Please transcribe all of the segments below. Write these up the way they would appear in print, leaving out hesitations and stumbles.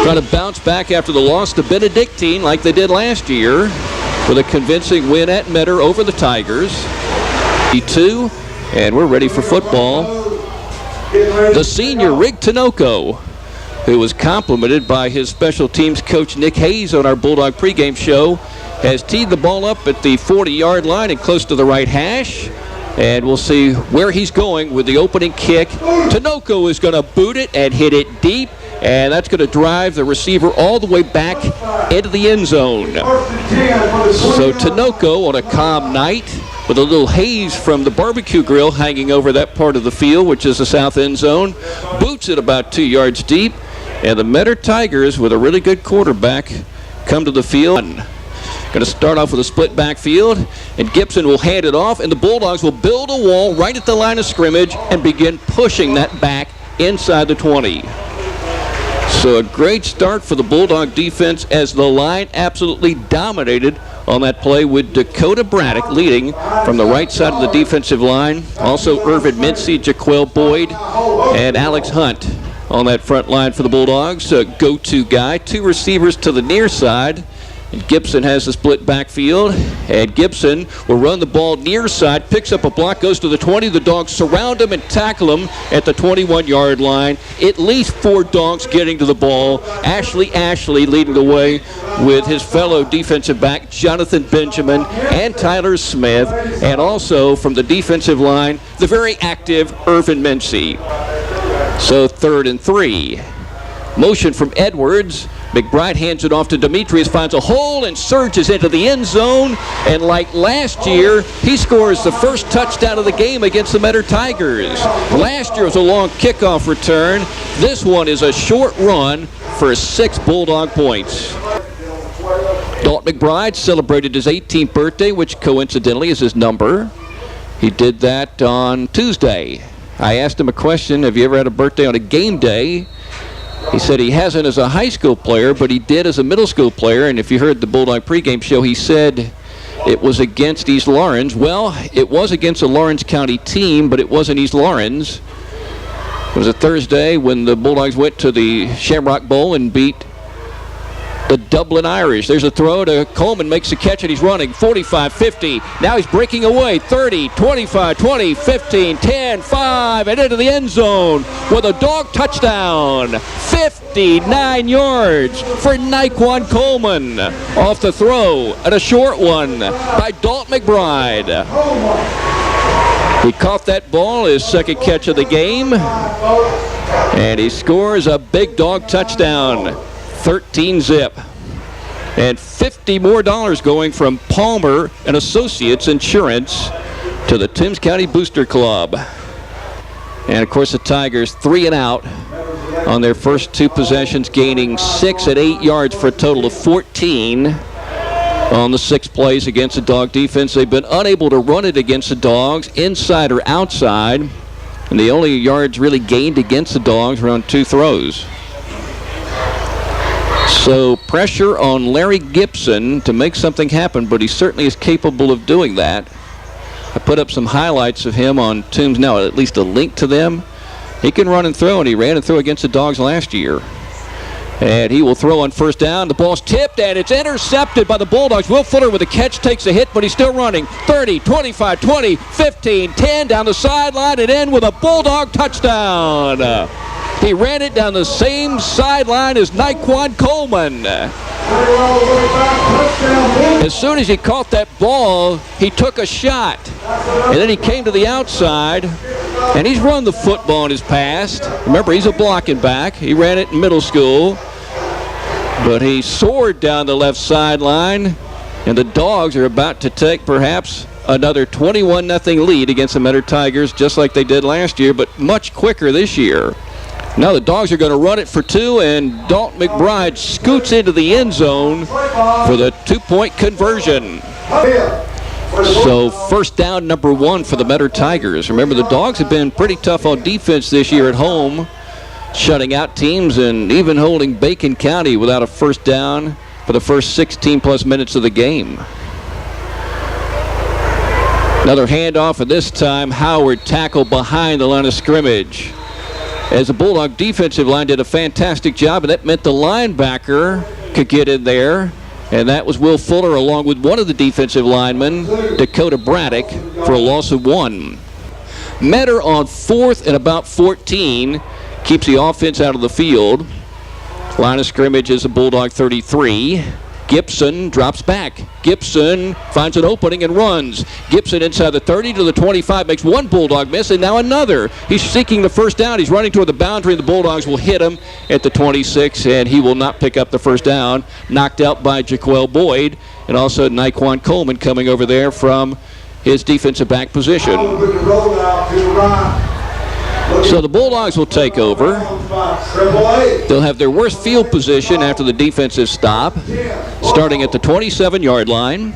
trying to bounce back after the loss to Benedictine like they did last year with a convincing win at Metter over the Tigers. E2, and we're ready for football. The senior Rig Tinoco, who was complimented by his special teams coach Nick Hayes on our Bulldog pregame show, has teed the ball up at the 40-yard line and close to the right hash. And we'll see where he's going with the opening kick. Tinoco is going to boot it and hit it deep, and that's going to drive the receiver all the way back into the end zone. So Tinoco, on a calm night, with a little haze from the barbecue grill hanging over that part of the field, which is the south end zone, boots it about 2 yards deep, and the Metter Tigers, with a really good quarterback, come to the field. Going to start off with a split backfield, and Gibson will hand it off, and the Bulldogs will build a wall right at the line of scrimmage and begin pushing that back inside the 20. So a great start for the Bulldog defense as the line absolutely dominated on that play with Dakota Braddock leading from the right side of the defensive line. Also Irvin Mincy, Jaquel Boyd, and Alex Hunt on that front line for the Bulldogs. Go-to guy, 2 receivers to the near side. And Gibson has the split backfield, and Gibson will run the ball near side, picks up a block, goes to the 20. The Dogs surround him and tackle him at the 21-yard line. At least 4 Dogs getting to the ball. Ashley leading the way with his fellow defensive back, Jonathan Benjamin and Tyler Smith. And also from the defensive line, the very active Irvin Mincy. So 3rd and 3. Motion from Edwards. McBride hands it off to Demetrius, finds a hole and surges into the end zone. And like last year, he scores the first touchdown of the game against the Metter Tigers. Last year was a long kickoff return. This one is a short run for 6 Bulldog points. Dalton McBride celebrated his 18th birthday, which coincidentally is his number. He did that on Tuesday. I asked him a question, have you ever had a birthday on a game day? He said he hasn't as a high school player, but he did as a middle school player. And if you heard the Bulldog pregame show, he said it was against East Lawrence. Well, it was against a Lawrence County team, but it wasn't East Lawrence. It was a Thursday when the Bulldogs went to the Shamrock Bowl and beat the Dublin Irish. There's a throw to Coleman, makes the catch, and he's running 45, 50. Now he's breaking away 30, 25, 20, 15, 10, 5, and into the end zone with a dog touchdown. 59 yards for Naquan Coleman off the throw, and a short one by Dalton McBride. He caught that ball, his second catch of the game, and he scores a big dog touchdown. 13-zip. And $50 more going from Palmer and Associates Insurance to the Toombs County Booster Club. And of course the Tigers 3 and out on their first 2 possessions, gaining 6 and 8 yards for a total of 14 on the 6 plays against the Dog defense. They've been unable to run it against the Dogs, inside or outside. And the only yards really gained against the Dogs were on 2 throws. So pressure on Larry Gibson to make something happen, but he certainly is capable of doing that. I put up some highlights of him on Toombs now, at least a link to them. He can run and throw, and he ran and threw against the Dogs last year. And he will throw on first down. The ball's tipped, and it's intercepted by the Bulldogs. Will Fuller with a catch, takes a hit, but he's still running. 30, 25, 20, 15, 10, down the sideline, and in with a Bulldog touchdown. He ran it down the same sideline as Naquan Coleman. As soon as he caught that ball, he took a shot. And then he came to the outside, and he's run the football in his past. Remember, he's a blocking back. He ran it in middle school. But he soared down the left sideline, and the Dogs are about to take perhaps another 21-0 lead against the Metter Tigers, just like they did last year, but much quicker this year. Now the Dogs are going to run it for 2, and Dalton McBride scoots into the end zone for the 2-point conversion. So first down number 1 for the Metter Tigers. Remember, the Dogs have been pretty tough on defense this year at home, shutting out teams and even holding Bacon County without a first down for the first 16-plus minutes of the game. Another handoff, and this time Howard tackled behind the line of scrimmage. as the Bulldog defensive line did a fantastic job, and that meant the linebacker could get in there, and that was Will Fuller along with one of the defensive linemen, Dakota Braddock, for a loss of 1. Metter on 4th and about 14 keeps the offense out of the field. Line of scrimmage is a Bulldog 33. Gibson drops back. Gibson finds an opening and runs. Gibson inside the 30 to the 25, makes one Bulldog miss, and now another. He's seeking the first down. He's running toward the boundary, and the Bulldogs will hit him at the 26, and he will not pick up the first down. Knocked out by Jaquel Boyd, and also Naquan Coleman coming over there from his defensive back position. So the Bulldogs will take over. They'll have their worst field position after the defensive stop, starting at the 27-yard line.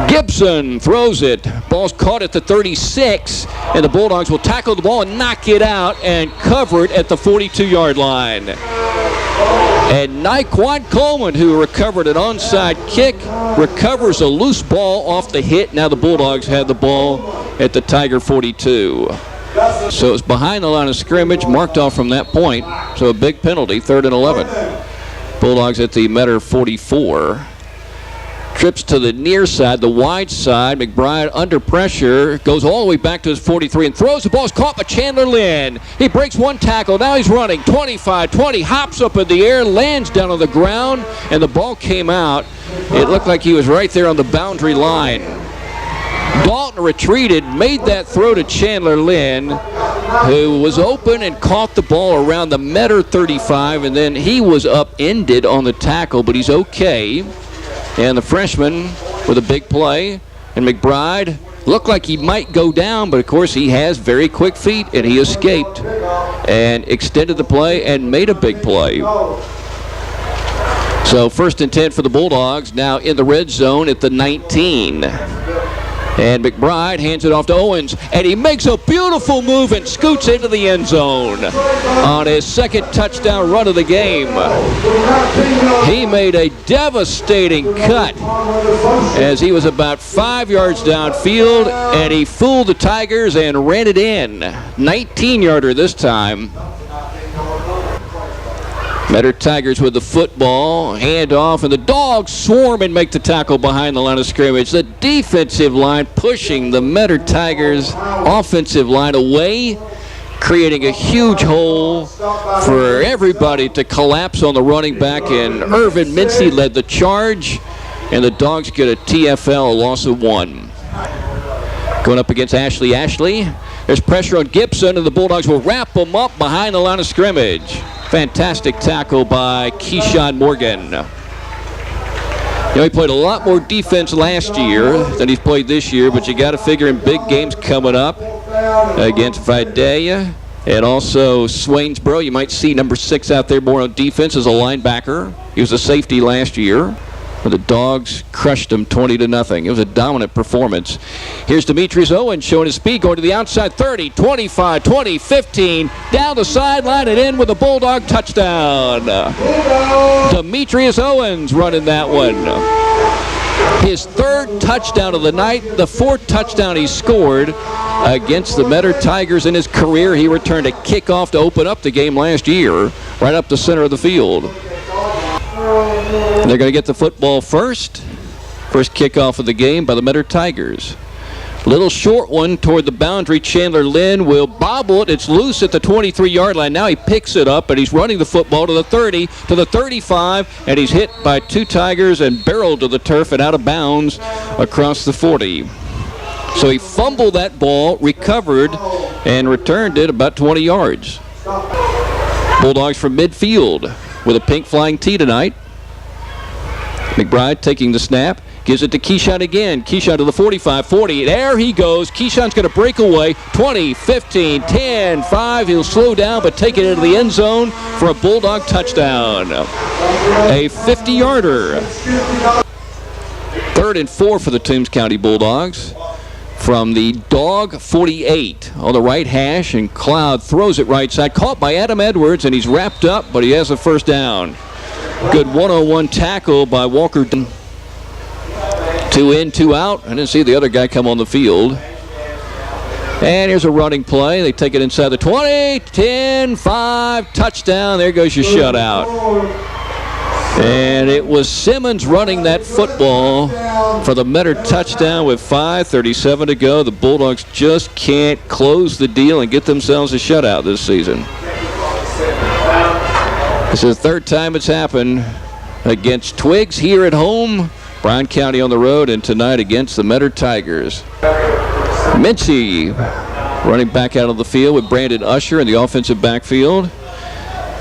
Gibson throws it. Ball's caught at the 36, and the Bulldogs will tackle the ball and knock it out and cover it at the 42-yard line. And Naquan Coleman, who recovered an onside kick, recovers a loose ball off the hit. Now the Bulldogs have the ball at the Tiger 42. So it's behind the line of scrimmage, marked off from that point. So a big penalty, 3rd and 11. Bulldogs at the Metter 44. Trips to the near side, the wide side. McBride under pressure, goes all the way back to his 43 and throws. The ball's caught by Chandler Lynn. He breaks one tackle. Now he's running 25-20, hops up in the air, lands down on the ground, and the ball came out. It looked like he was right there on the boundary line. Dalton retreated, made that throw to Chandler Lynn, who was open and caught the ball around the Metter 35, and then he was upended on the tackle, but he's okay. And the freshman with a big play, and McBride looked like he might go down, but of course he has very quick feet, and he escaped and extended the play and made a big play. So 1st and 10 for the Bulldogs, now in the red zone at the 19. And McBride hands it off to Owens, and he makes a beautiful move and scoots into the end zone on his 2nd touchdown run of the game. He made a devastating cut as he was about 5 yards downfield, and he fooled the Tigers and ran it in. 19-yarder this time. Metter Tigers with the football, hand off, and the Dogs swarm and make the tackle behind the line of scrimmage. The defensive line pushing the Metter Tigers offensive line away, creating a huge hole for everybody to collapse on the running back, and Irvin Mincy led the charge, and the Dogs get a TFL, a loss of 1. Going up against Ashley. There's pressure on Gibson, and the Bulldogs will wrap him up behind the line of scrimmage. Fantastic tackle by Keyshawn Morgan. You know, he played a lot more defense last year than he's played this year, but you got to figure in big games coming up against Vidalia and also Swainsboro. You might see number 6 out there more on defense as a linebacker. He was a safety last year. The Dogs crushed them 20-0. It was a dominant performance. Here's Demetrius Owens showing his speed, going to the outside 30, 25, 20, 15, down the sideline and in with a Bulldog touchdown. Demetrius Owens running that one. His 3rd touchdown of the night, the 4th touchdown he scored against the Metter Tigers in his career. He returned a kickoff to open up the game last year, right up the center of the field. They're going to get the football first. First kickoff of the game by the Metter Tigers. Little short one toward the boundary. Chandler Lynn will bobble it. It's loose at the 23-yard line. Now he picks it up, and he's running the football to the 30, to the 35, and he's hit by 2 Tigers and barreled to the turf and out of bounds across the 40. So he fumbled that ball, recovered, and returned it about 20 yards. Bulldogs from midfield with a pink flying tee tonight. McBride taking the snap, gives it to Keyshawn again. Keyshawn to the 45, 40. There he goes. Keyshawn's going to break away. 20, 15, 10, 5. He'll slow down but take it into the end zone for a Bulldog touchdown. A 50-yarder. 3rd and 4 for the Toombs County Bulldogs. From the Dog 48 on the right hash, and Cloud throws it right side. Caught by Adam Edwards, and he's wrapped up, but he has a first down. Good one-on-one tackle by Walker. 2 in, 2 out. I didn't see the other guy come on the field. And here's a running play. They take it inside the 20, 10, 5, touchdown. There goes your shutout. And it was Simmons running that football for the Metter touchdown with 5:37 to go. The Bulldogs just can't close the deal and get themselves a shutout this season. This is the third time it's happened against Twigs here at home, Bryan County on the road, and tonight against the Metter Tigers. Mincy running back out of the field with Brandon Usher in the offensive backfield.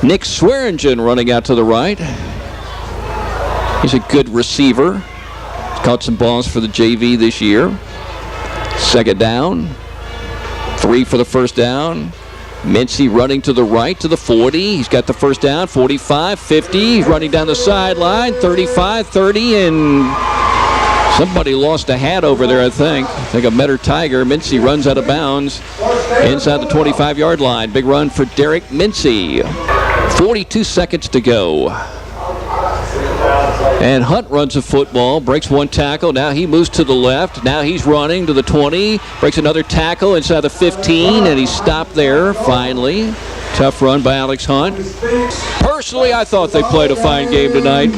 Nick Swearingen running out to the right. He's a good receiver. He's caught some balls for the JV this year. Second down. 3 for the first down. Mincy running to the right to the 40. He's got the first down. 45, 50. He's running down the sideline. 35, 30, and somebody lost a hat over there, I think. I think a Metter Tiger. Mincy runs out of bounds inside the 25-yard line. Big run for Derek Mincy. 42 seconds to go. And Hunt runs a football, breaks one tackle. Now he moves to the left. Now he's running to the 20, breaks another tackle inside the 15, and he's stopped there finally. Tough run by Alex Hunt. Personally, I thought they played a fine game tonight.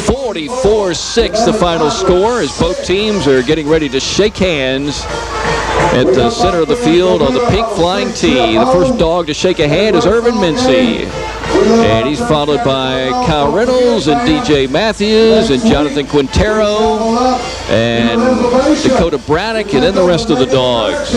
44-6 the final score as both teams are getting ready to shake hands at the center of the field on the pink flying tee. The first dog to shake a hand is Irvin Mincy. And he's followed by Kyle Reynolds and DJ Matthews and Jonathan Quintero and Dakota Braddock, and then the rest of the dogs.